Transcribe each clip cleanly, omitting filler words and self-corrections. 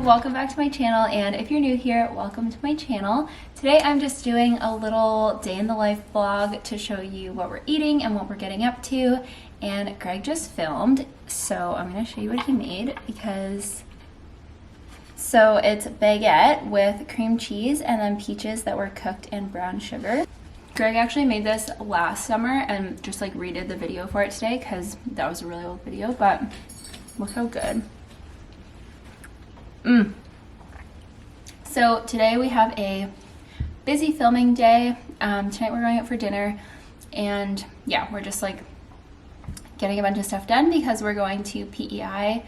welcome back to my channel, and if you're new here, welcome to my channel. Today I'm just doing a little day in the life vlog to show you what we're eating and what we're getting up to. And Greg just filmed, so I'm going to show you what he made because so it's baguette with cream cheese and then peaches that were cooked in brown sugar. Greg actually made this last summer and just like redid the video for it today because that was a really old video, but look how good. So today we have a busy filming day. Tonight we're going out for dinner, and yeah, we're just like getting a bunch of stuff done because we're going to PEI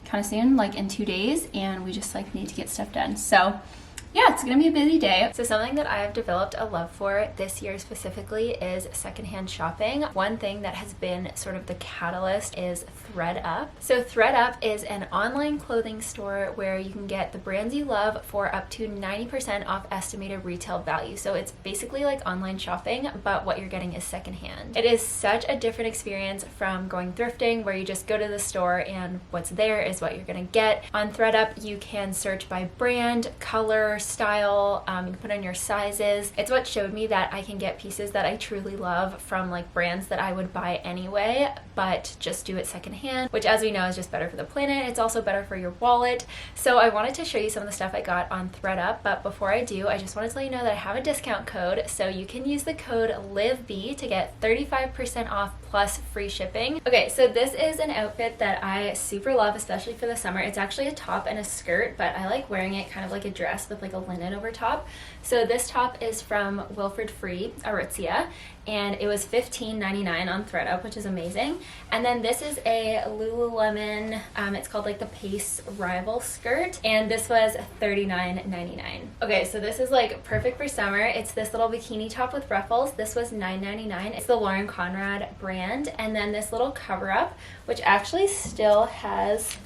kind of soon, like in 2 days, and we just like need to get stuff done. So yeah, it's gonna be a busy day. So something that I have developed a love for this year specifically is secondhand shopping. One thing that has been sort of the catalyst is ThredUp. So ThredUp is an online clothing store where you can get the brands you love for up to 90% off estimated retail value. So it's basically like online shopping, but what you're getting is secondhand. It is such a different experience from going thrifting, where you just go to the store and what's there is what you're gonna get. On ThredUp, you can search by brand, color, style, you can put in your sizes. It's what showed me that I can get pieces that I truly love from like brands that I would buy anyway, but just do it secondhand, which as we know is just better for the planet. It's also better for your wallet. So I wanted to show you some of the stuff I got on ThredUp, but before I do, I just wanted to let you know that I have a discount code, so you can use the code LIVEB to get 35% off plus free shipping. Okay, so this is an outfit that I super love, especially for the summer. It's actually a top and a skirt, but I like wearing it kind of like a dress with like a linen over top. So this top is from Wilfred Free Aritzia, and it was $15.99 on ThredUp, which is amazing. And then this is a Lululemon, it's called like the Pace Rival skirt, and this was $39.99. Okay, so this is like perfect for summer. It's this little bikini top with ruffles. This was $9.99. It's the Lauren Conrad brand. And then this little cover up, which actually still has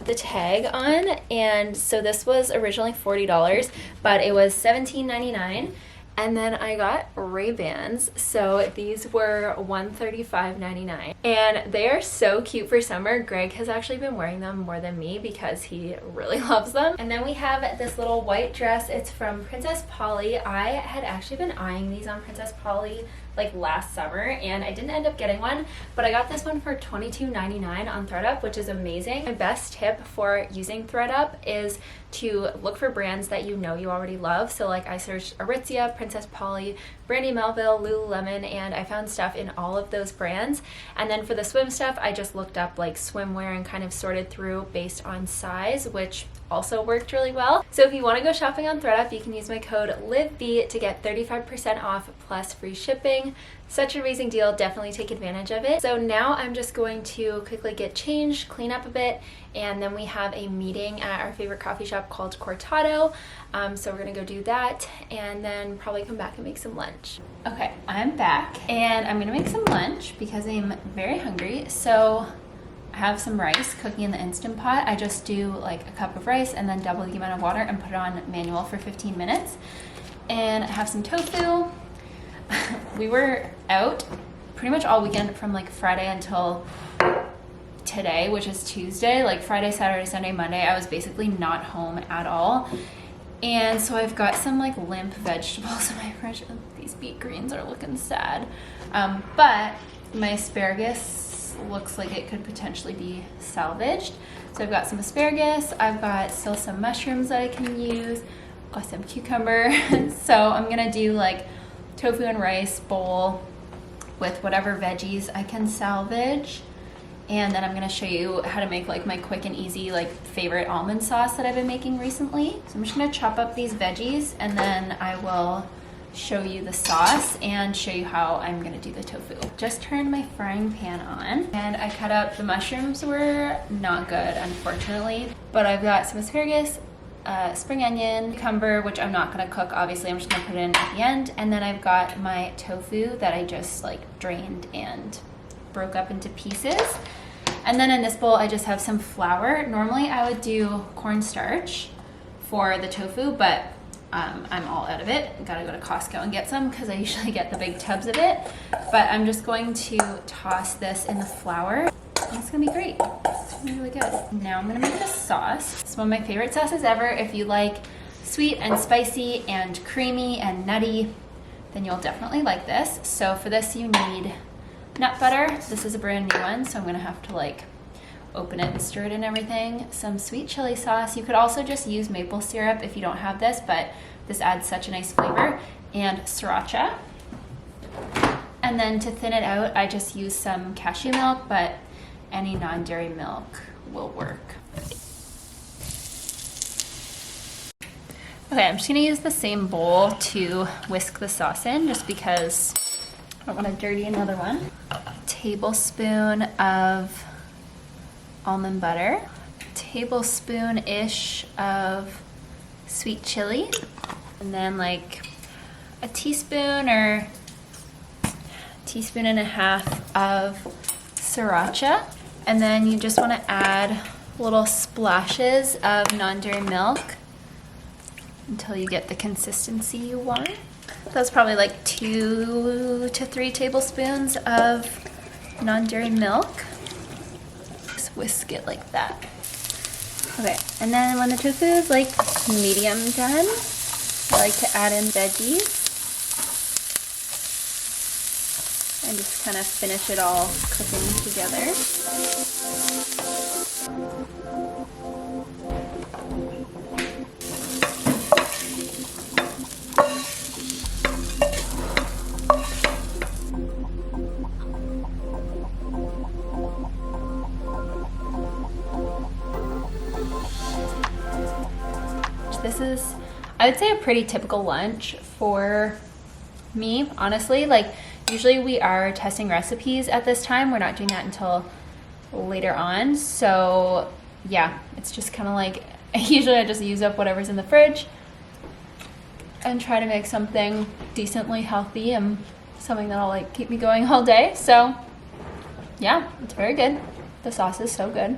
the tag on, and so this was originally $40, but it was $17.99. And then I got Ray-Bans, so these were $135.99, and they are so cute for summer. Greg has actually been wearing them more than me because he really loves them. And then we have this little white dress. It's from Princess Polly. I had actually been eyeing these on Princess Polly like last summer, and I didn't end up getting one, but I got this one for $22.99 on ThredUp, which is amazing. My best tip for using ThredUp is to look for brands that you know you already love. So like I searched Aritzia, Princess Polly, Brandy Melville, Lululemon, and I found stuff in all of those brands. And then for the swim stuff, I just looked up like swimwear and kind of sorted through based on size, which also worked really well. So if you want to go shopping on ThredUp, you can use my code LIVEB to get 35% off plus free shipping. Such an amazing deal. Definitely take advantage of it. So now I'm just going to quickly get changed, clean up a bit, and then we have a meeting at our favorite coffee shop called Cortado. So we're gonna go do that and then probably come back and make some lunch. Okay, I'm back and I'm gonna make some lunch because I'm very hungry. So I have some rice cooking in the Instant Pot. I just do like a cup of rice and then double the amount of water and put it on manual for 15 minutes. And I have some tofu. We were out pretty much all weekend from like Friday until today, which is Tuesday. Like Friday, Saturday, Sunday, Monday, I was basically not home at all. And so I've got some like limp vegetables in my fridge. These beet greens are looking sad. But my asparagus looks like it could potentially be salvaged. So I've got some asparagus. I've got still some mushrooms that I can use. I've got some cucumber. So I'm gonna do like tofu and rice bowl with whatever veggies I can salvage. And then I'm gonna show you how to make like my quick and easy like favorite almond sauce that I've been making recently. So I'm just gonna chop up these veggies and then I will show you the sauce and show you how I'm gonna do the tofu. Just turned my frying pan on and I cut up, the mushrooms were not good unfortunately, but I've got some asparagus, spring onion, cucumber, which I'm not gonna cook obviously, I'm just gonna put it in at the end, and then I've got my tofu that I just like drained and broke up into pieces. And then in this bowl I just have some flour. Normally I would do cornstarch for the tofu, but I'm all out of it. Gotta go to Costco and get some because I usually get the big tubs of it. But I'm just going to toss this in the flour. It's gonna be great. It's gonna be really good. Now I'm gonna make the sauce. It's one of my favorite sauces ever. If you like sweet and spicy and creamy and nutty, then you'll definitely like this. So for this you need nut butter. This is a brand new one, so I'm gonna have to like open it and stir it and everything. Some sweet chili sauce. You could also just use maple syrup if you don't have this, but this adds such a nice flavor. And sriracha. And then to thin it out, I just use some cashew milk, but any non-dairy milk will work. Okay, I'm just gonna use the same bowl to whisk the sauce in, just because I don't want to dirty another one. A tablespoon of almond butter, a tablespoon-ish of sweet chili, and then like a teaspoon or teaspoon and a half of sriracha. And then you just want to add little splashes of non-dairy milk until you get the consistency you want. That's probably like 2 to 3 tablespoons of non-dairy milk. Just whisk it like that. Okay, and then when the tofu is like medium done, I like to add in veggies and just kind of finish it all cooking together. This is, I would say, a pretty typical lunch for me, honestly. Like, usually we are testing recipes at this time. We're not doing that until later on. So yeah, it's just kind of like, usually I just use up whatever's in the fridge and try to make something decently healthy and something that'll like keep me going all day. So yeah, it's very good. The sauce is so good.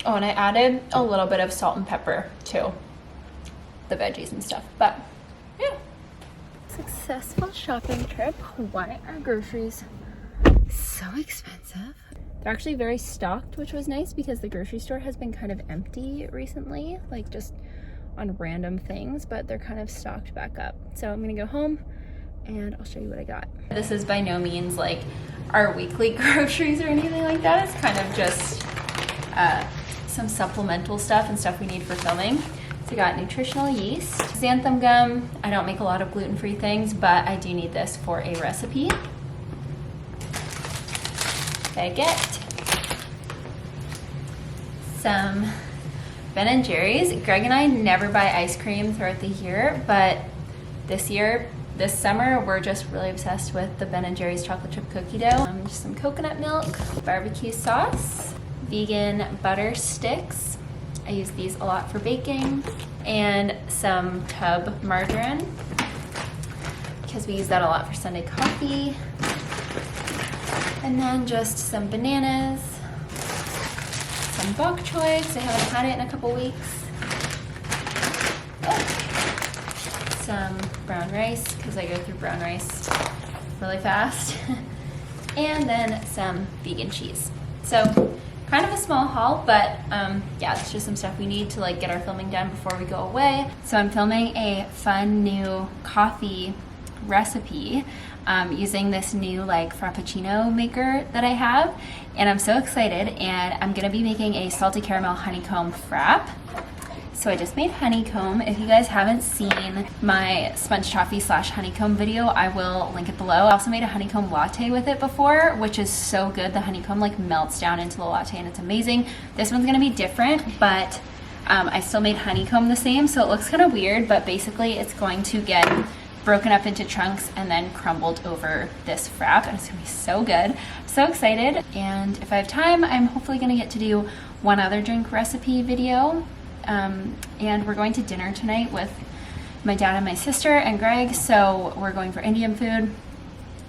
Oh, and I added a little bit of salt and pepper to the veggies and stuff, but yeah. Successful shopping trip. Why are groceries so expensive? They're actually very stocked, which was nice because the grocery store has been kind of empty recently, like just on random things, but they're kind of stocked back up. So I'm gonna go home and I'll show you what I got. This is by no means like our weekly groceries or anything like that. It's kind of just some supplemental stuff and stuff we need for filming. So I got nutritional yeast, xanthan gum. I don't make a lot of gluten-free things, but I do need this for a recipe. Baguette. Some Ben & Jerry's. Greg and I never buy ice cream throughout the year, but this summer, we're just really obsessed with the Ben & Jerry's chocolate chip cookie dough. Just some coconut milk, barbecue sauce, vegan butter sticks. I use these a lot for baking, and some tub margarine because we use that a lot for Sunday coffee. And then just some bananas, some bok choy, because I haven't had it in a couple weeks. Oh. Some brown rice, because I go through brown rice really fast. And then some vegan cheese. So kind of a small haul, but yeah, it's just some stuff we need to like get our filming done before we go away. So I'm filming a fun new coffee recipe using this new like frappuccino maker that I have, and I'm so excited. And I'm gonna be making a salty caramel honeycomb frap. So I just made honeycomb. If you guys haven't seen my sponge toffee / honeycomb video, I will link it below. I also made a honeycomb latte with it before, which is so good. The honeycomb like melts down into the latte and it's amazing. This one's gonna be different, but I still made honeycomb the same, so it looks kind of weird, but basically it's going to get broken up into chunks and then crumbled over this frap, and it's gonna be so good. I'm so excited, and if I have time, I'm hopefully gonna get to do one other drink recipe video. And we're going to dinner tonight with my dad and my sister and Greg, so we're going for Indian food.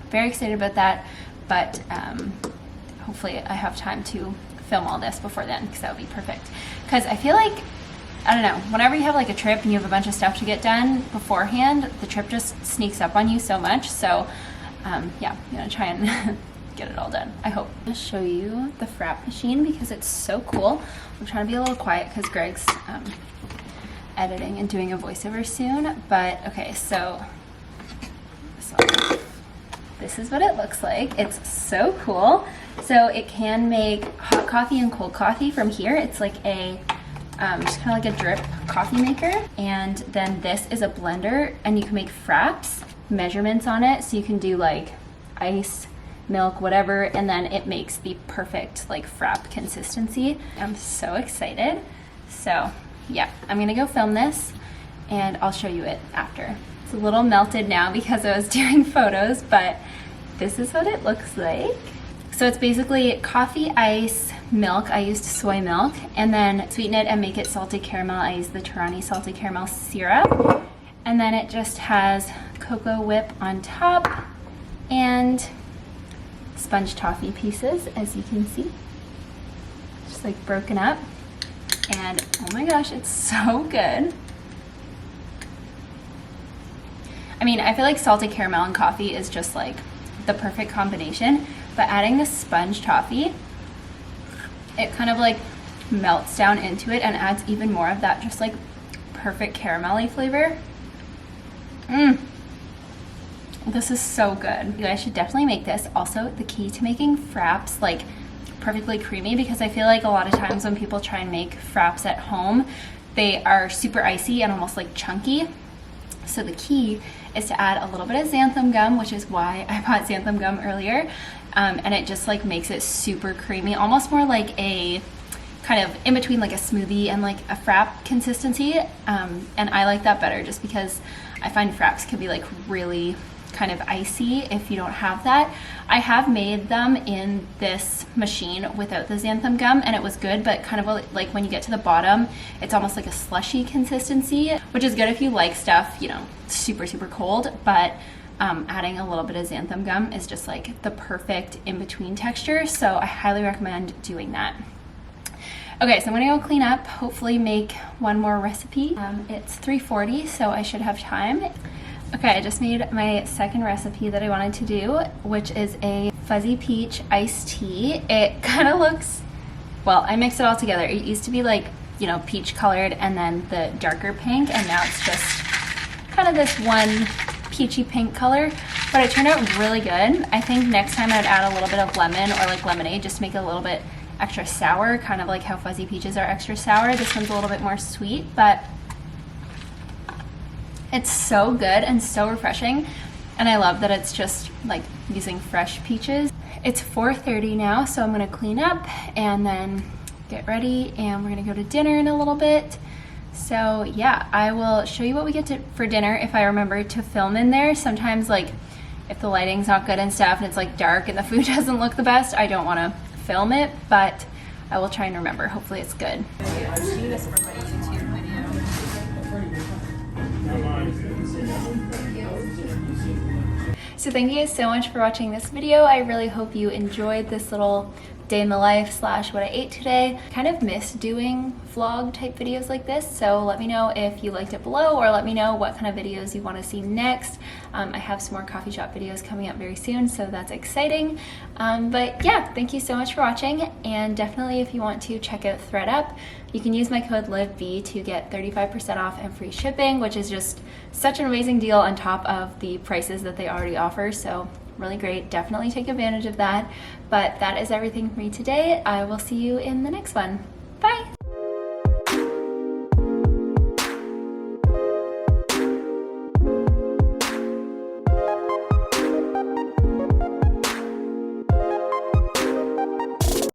Very excited about that, but hopefully I have time to film all this before then, because that would be perfect. Because I feel like, I don't know, whenever you have like a trip and you have a bunch of stuff to get done beforehand, the trip just sneaks up on you so much. So yeah, I'm gonna try and get it all done, I hope. I'm gonna show you the frap machine because it's so cool. I'm trying to be a little quiet because Greg's editing and doing a voiceover soon, but okay, so this is what it looks like. It's so cool. So it can make hot coffee and cold coffee from here. It's like a just kind of like a drip coffee maker. And then this is a blender, and you can make fraps, measurements on it. So you can do like ice, milk, whatever, and then it makes the perfect like frap consistency. I'm so excited. So yeah, I'm gonna go film this and I'll show you it after. It's a little melted now because I was doing photos, but this is what it looks like. So it's basically coffee, ice, milk. I used soy milk, and then sweeten it and make it salted caramel. I used the Torani salted caramel syrup. And then it just has cocoa whip on top and sponge toffee pieces, as you can see. Just like broken up. And oh my gosh, it's so good. I mean, I feel like salted caramel and coffee is just like the perfect combination, but adding the sponge toffee, it kind of like melts down into it and adds even more of that just like perfect caramelly flavor. This is so good. You guys should definitely make this. Also, the key to making fraps like perfectly creamy, because I feel like a lot of times when people try and make fraps at home, they are super icy and almost like chunky. So the key is to add a little bit of xanthan gum, which is why I bought xanthan gum earlier. And it just like makes it super creamy, almost more like a kind of in between like a smoothie and like a frap consistency. And I like that better just because I find fraps can be like really kind of icy if you don't have that. I have made them in this machine without the xanthan gum and it was good, but kind of like when you get to the bottom, it's almost like a slushy consistency, which is good if you like stuff, you know, super, super cold, but adding a little bit of xanthan gum is just like the perfect in-between texture, so I highly recommend doing that. Okay, so I'm gonna go clean up, hopefully make one more recipe. It's 3:40, so I should have time. Okay, I just made my second recipe that I wanted to do, which is a fuzzy peach iced tea. It kind of looks, well, I mixed it all together. It used to be like, you know, peach colored and then the darker pink, and now it's just kind of this one peachy pink color, but it turned out really good. I think next time I'd add a little bit of lemon or like lemonade just to make it a little bit extra sour, kind of like how fuzzy peaches are extra sour. This one's a little bit more sweet, but it's so good and so refreshing, and I love that it's just like using fresh peaches. It's 4:30 now, so I'm gonna clean up and then get ready, and we're gonna go to dinner in a little bit. So yeah, I will show you what we get for dinner if I remember to film in there. Sometimes like if the lighting's not good and stuff and it's like dark and the food doesn't look the best, I don't want to film it, but I will try and remember. Hopefully it's good. I'm shooting this for my YouTube video. So thank you guys so much for watching this video. I really hope you enjoyed this little day in the life slash what I ate today. Kind of miss doing vlog type videos like this, so let me know if you liked it below, or let me know what kind of videos you want to see next. I have some more coffee shop videos coming up very soon, so that's exciting. But yeah, thank you so much for watching, and definitely if you want to check out ThreadUp, you can use my code LIVV to get 35% off and free shipping, which is just such an amazing deal on top of the prices that they already offer. So really great. Definitely take advantage of that. But that is everything for me today. I will see you in the next one. Bye.